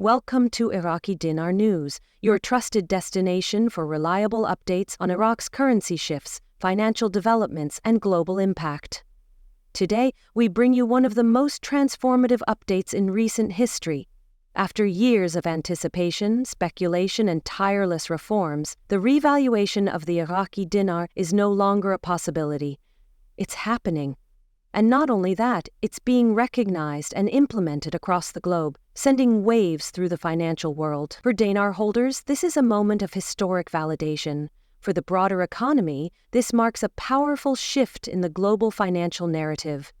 Welcome to Iraqi Dinar News, your trusted destination for reliable updates on Iraq's currency shifts, financial developments, and global impact. Today, we bring you one of the most transformative updates in recent history. After years of anticipation, speculation, and tireless reforms, the revaluation of the Iraqi dinar is no longer a possibility. It's happening. And not only that, it's being recognized and implemented across the globe, sending waves through the financial world. For dinar holders, this is a moment of historic validation. For the broader economy, this marks a powerful shift in the global financial narrative.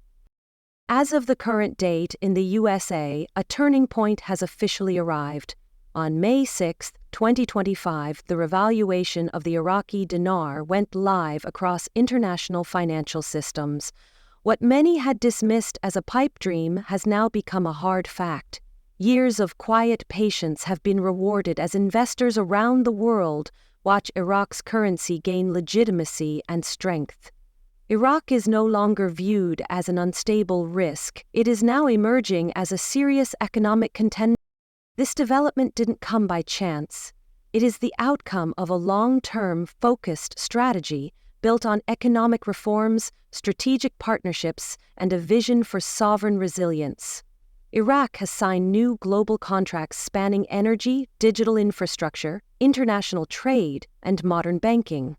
As of the current date in the USA, a turning point has officially arrived. On May 6, 2025, the revaluation of the Iraqi dinar went live across international financial systems. What many had dismissed as a pipe dream has now become a hard fact. Years of quiet patience have been rewarded as investors around the world watch Iraq's currency gain legitimacy and strength. Iraq is no longer viewed as an unstable risk. It is now emerging as a serious economic contender. This development didn't come by chance. It is the outcome of a long-term, focused strategy built on economic reforms, strategic partnerships, and a vision for sovereign resilience. Iraq has signed new global contracts spanning energy, digital infrastructure, international trade, and modern banking.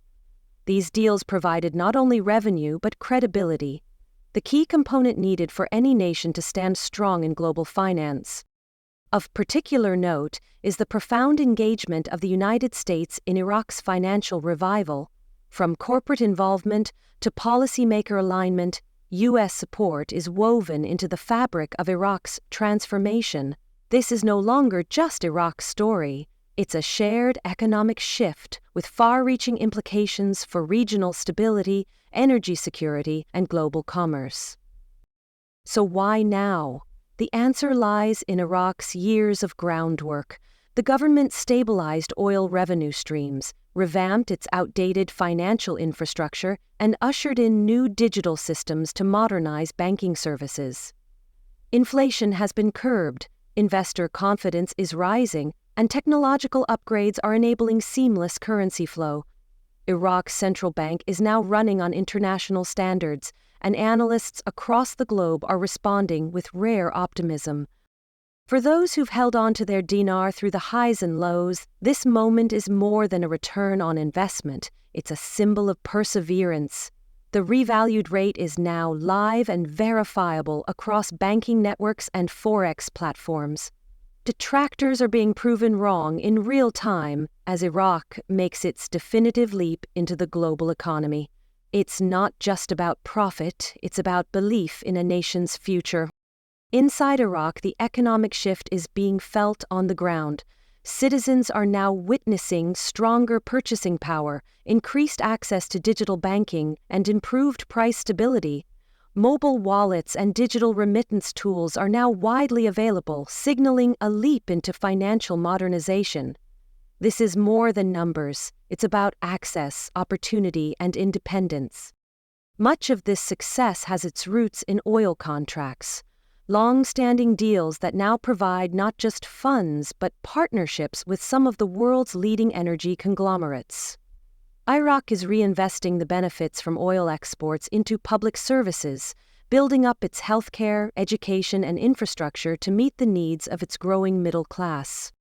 These deals provided not only revenue but credibility, the key component needed for any nation to stand strong in global finance. Of particular note is the profound engagement of the United States in Iraq's financial revival. From corporate involvement to policymaker alignment, U.S. support is woven into the fabric of Iraq's transformation. This is no longer just Iraq's story. It's a shared economic shift with far-reaching implications for regional stability, energy security, and global commerce. So why now? The answer lies in Iraq's years of groundwork. The government stabilized oil revenue streams, revamped its outdated financial infrastructure, and ushered in new digital systems to modernize banking services. Inflation has been curbed, investor confidence is rising, and technological upgrades are enabling seamless currency flow. Iraq's central bank is now running on international standards, and analysts across the globe are responding with rare optimism. For those who've held on to their dinar through the highs and lows, this moment is more than a return on investment. It's a symbol of perseverance. The revalued rate is now live and verifiable across banking networks and forex platforms. Detractors are being proven wrong in real time as Iraq makes its definitive leap into the global economy. It's not just about profit, it's about belief in a nation's future. Inside Iraq, the economic shift is being felt on the ground. Citizens are now witnessing stronger purchasing power, increased access to digital banking, and improved price stability. Mobile wallets and digital remittance tools are now widely available, signaling a leap into financial modernization. This is more than numbers. It's about access, opportunity, and independence. Much of this success has its roots in oil contracts. Long-standing deals that now provide not just funds but partnerships with some of the world's leading energy conglomerates. Iraq is reinvesting the benefits from oil exports into public services, building up its healthcare, education, and infrastructure to meet the needs of its growing middle class.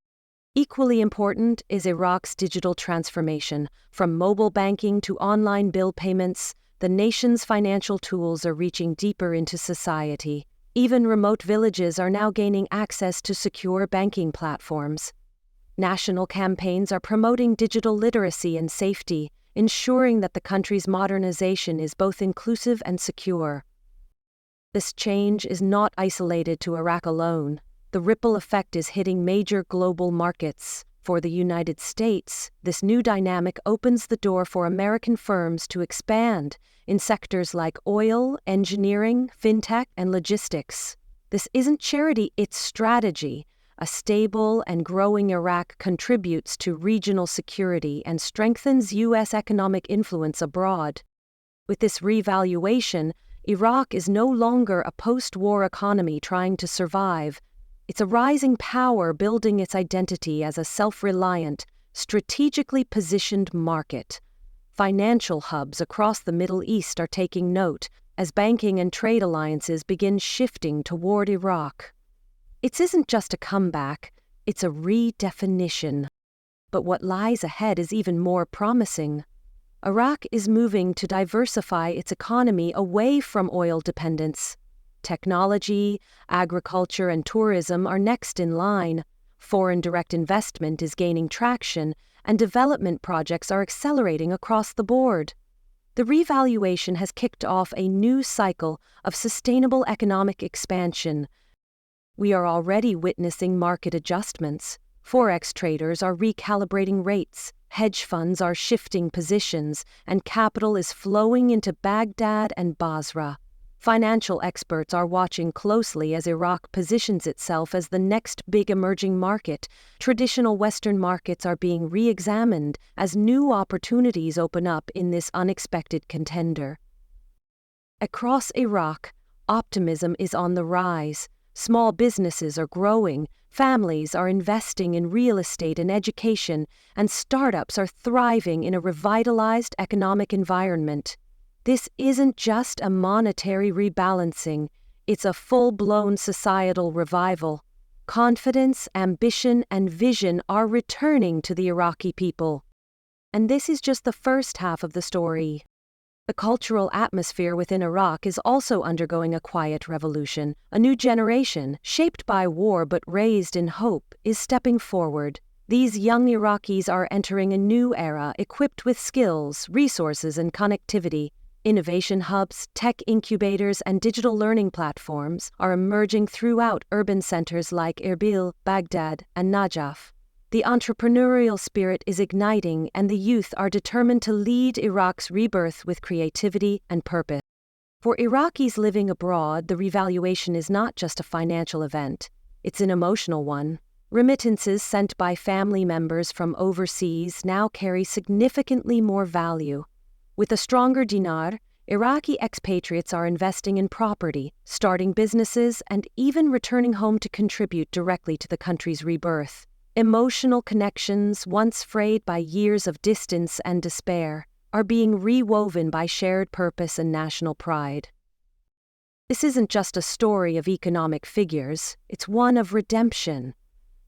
Equally important is Iraq's digital transformation. From mobile banking to online bill payments, the nation's financial tools are reaching deeper into society. Even remote villages are now gaining access to secure banking platforms. National campaigns are promoting digital literacy and safety, ensuring that the country's modernization is both inclusive and secure. This change is not isolated to Iraq alone. The ripple effect is hitting major global markets. For the United States, this new dynamic opens the door for American firms to expand in sectors like oil, engineering, fintech, and logistics. This isn't charity, it's strategy. A stable and growing Iraq contributes to regional security and strengthens U.S. economic influence abroad. With this revaluation, Iraq is no longer a post-war economy trying to survive. It's a rising power building its identity as a self-reliant, strategically positioned market. Financial hubs across the Middle East are taking note as banking and trade alliances begin shifting toward Iraq. It isn't just a comeback, it's a redefinition. But what lies ahead is even more promising. Iraq is moving to diversify its economy away from oil dependence. Technology, agriculture, and tourism are next in line. Foreign direct investment is gaining traction, and development projects are accelerating across the board. The revaluation has kicked off a new cycle of sustainable economic expansion. We are already witnessing market adjustments. Forex traders are recalibrating rates, hedge funds are shifting positions, and capital is flowing into Baghdad and Basra. Financial experts are watching closely as Iraq positions itself as the next big emerging market. Traditional Western markets are being re-examined as new opportunities open up in this unexpected contender. Across Iraq, optimism is on the rise. Small businesses are growing, families are investing in real estate and education, and startups are thriving in a revitalized economic environment. This isn't just a monetary rebalancing, it's a full-blown societal revival. Confidence, ambition, and vision are returning to the Iraqi people. And this is just the first half of the story. The cultural atmosphere within Iraq is also undergoing a quiet revolution. A new generation, shaped by war but raised in hope, is stepping forward. These young Iraqis are entering a new era equipped with skills, resources, and connectivity. Innovation hubs, tech incubators, and digital learning platforms are emerging throughout urban centers like Erbil, Baghdad, and Najaf. The entrepreneurial spirit is igniting, and the youth are determined to lead Iraq's rebirth with creativity and purpose. For Iraqis living abroad, the revaluation is not just a financial event, it's an emotional one. Remittances sent by family members from overseas now carry significantly more value. With a stronger dinar, Iraqi expatriates are investing in property, starting businesses, and even returning home to contribute directly to the country's rebirth. Emotional connections, once frayed by years of distance and despair, are being rewoven by shared purpose and national pride. This isn't just a story of economic figures, it's one of redemption.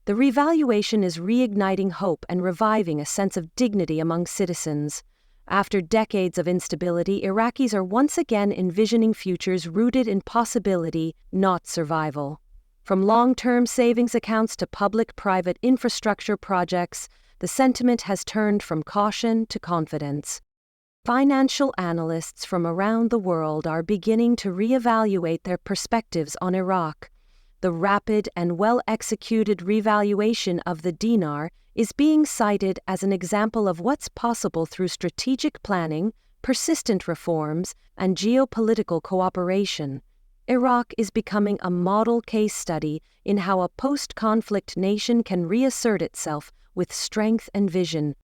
The revaluation is reigniting hope and reviving a sense of dignity among citizens. After decades of instability, Iraqis are once again envisioning futures rooted in possibility, not survival. From long-term savings accounts to public-private infrastructure projects, the sentiment has turned from caution to confidence. Financial analysts from around the world are beginning to reevaluate their perspectives on Iraq. The rapid and well-executed revaluation of the dinar is being cited as an example of what's possible through strategic planning, persistent reforms, and geopolitical cooperation. Iraq is becoming a model case study in how a post-conflict nation can reassert itself with strength and vision.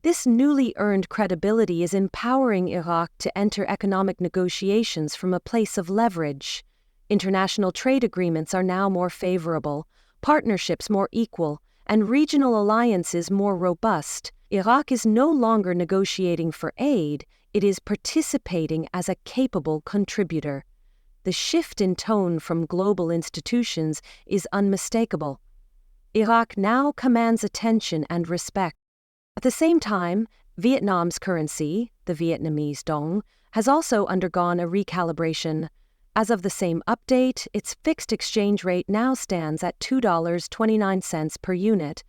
This newly earned credibility is empowering Iraq to enter economic negotiations from a place of leverage. International trade agreements are now more favorable, partnerships more equal, and regional alliances more robust. Iraq is no longer negotiating for aid, it is participating as a capable contributor. The shift in tone from global institutions is unmistakable. Iraq now commands attention and respect. At the same time, Vietnam's currency, the Vietnamese dong, has also undergone a recalibration. As of the same update, its fixed exchange rate now stands at $2.29 per unit.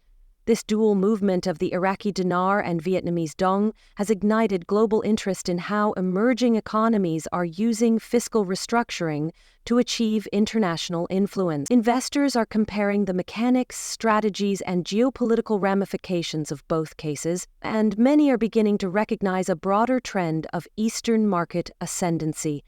This dual movement of the Iraqi dinar and Vietnamese dong has ignited global interest in how emerging economies are using fiscal restructuring to achieve international influence. Investors are comparing the mechanics, strategies, and geopolitical ramifications of both cases, and many are beginning to recognize a broader trend of Eastern market ascendancy.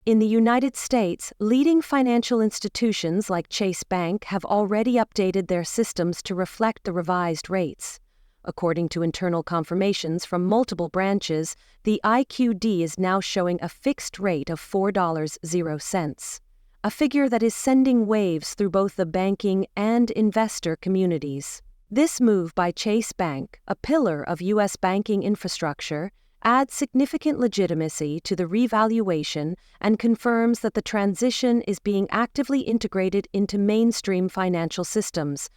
In the United States, leading financial institutions like Chase Bank have already updated their systems to reflect the revised rates. According to internal confirmations from multiple branches, the IQD is now showing a fixed rate of $4.00. a figure that is sending waves through both the banking and investor communities. This move by Chase Bank, a pillar of U.S. banking infrastructure, adds significant legitimacy to the revaluation and confirms that the transition is being actively integrated into mainstream financial systems.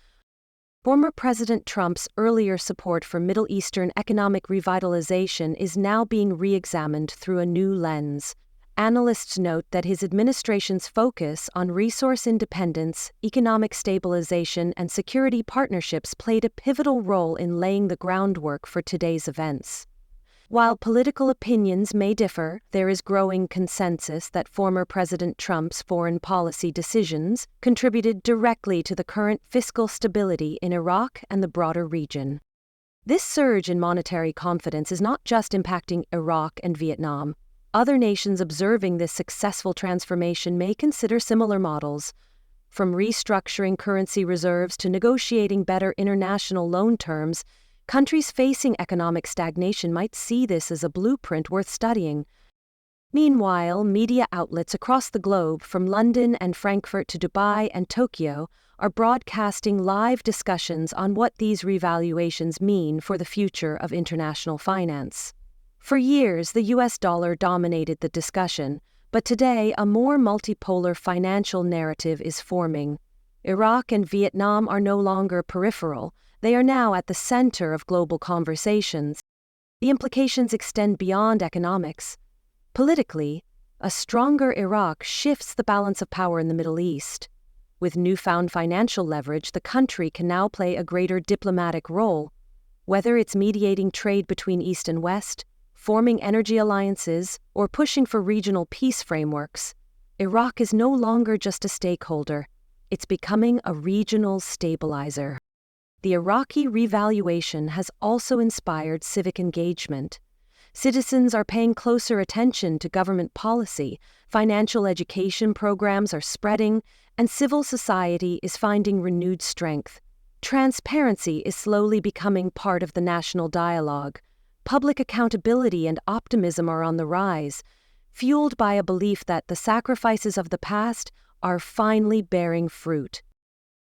Former President Trump's earlier support for Middle Eastern economic revitalization is now being re-examined through a new lens. Analysts note that his administration's focus on resource independence, economic stabilization, and security partnerships played a pivotal role in laying the groundwork for today's events. While political opinions may differ, there is growing consensus that former President Trump's foreign policy decisions contributed directly to the current fiscal stability in Iraq and the broader region. This surge in monetary confidence is not just impacting Iraq and Vietnam. Other nations observing this successful transformation may consider similar models. From restructuring currency reserves to negotiating better international loan terms, countries facing economic stagnation might see this as a blueprint worth studying. Meanwhile, media outlets across the globe, from London and Frankfurt to Dubai and Tokyo, are broadcasting live discussions on what these revaluations mean for the future of international finance. For years, the US dollar dominated the discussion, but today a more multipolar financial narrative is forming. Iraq and Vietnam are no longer peripheral. They are now at the center of global conversations. The implications extend beyond economics. Politically, a stronger Iraq shifts the balance of power in the Middle East. With newfound financial leverage, the country can now play a greater diplomatic role. Whether it's mediating trade between East and West, forming energy alliances, or pushing for regional peace frameworks, Iraq is no longer just a stakeholder. It's becoming a regional stabilizer. The Iraqi revaluation has also inspired civic engagement. Citizens are paying closer attention to government policy, financial education programs are spreading, and civil society is finding renewed strength. Transparency is slowly becoming part of the national dialogue. Public accountability and optimism are on the rise, fueled by a belief that the sacrifices of the past are finally bearing fruit.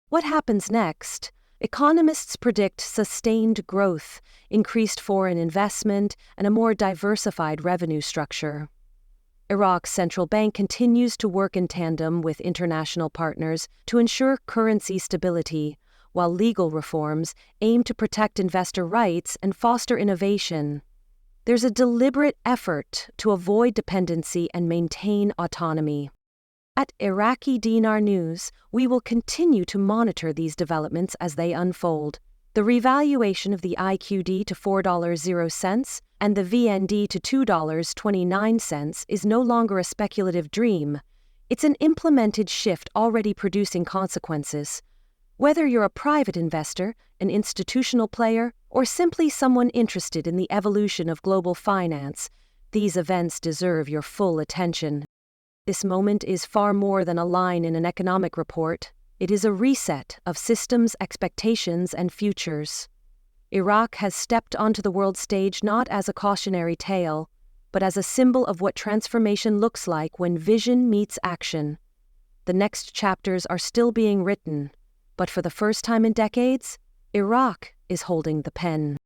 What happens next? Economists predict sustained growth, increased foreign investment, and a more diversified revenue structure. Iraq's central bank continues to work in tandem with international partners to ensure currency stability, while legal reforms aim to protect investor rights and foster innovation. There's a deliberate effort to avoid dependency and maintain autonomy. At Iraqi Dinar News, we will continue to monitor these developments as they unfold. The revaluation of the IQD to $4.00 and the VND to $2.29 is no longer a speculative dream. It's an implemented shift already producing consequences. Whether you're a private investor, an institutional player, or simply someone interested in the evolution of global finance, these events deserve your full attention. This moment is far more than a line in an economic report. It is a reset of systems, expectations, and futures. Iraq has stepped onto the world stage not as a cautionary tale, but as a symbol of what transformation looks like when vision meets action. The next chapters are still being written, but for the first time in decades, Iraq is holding the pen.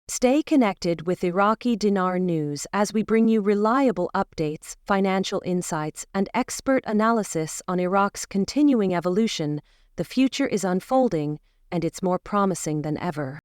Stay connected with Iraqi Dinar News as we bring you reliable updates, financial insights, and expert analysis on Iraq's continuing evolution. The future is unfolding, and it's more promising than ever.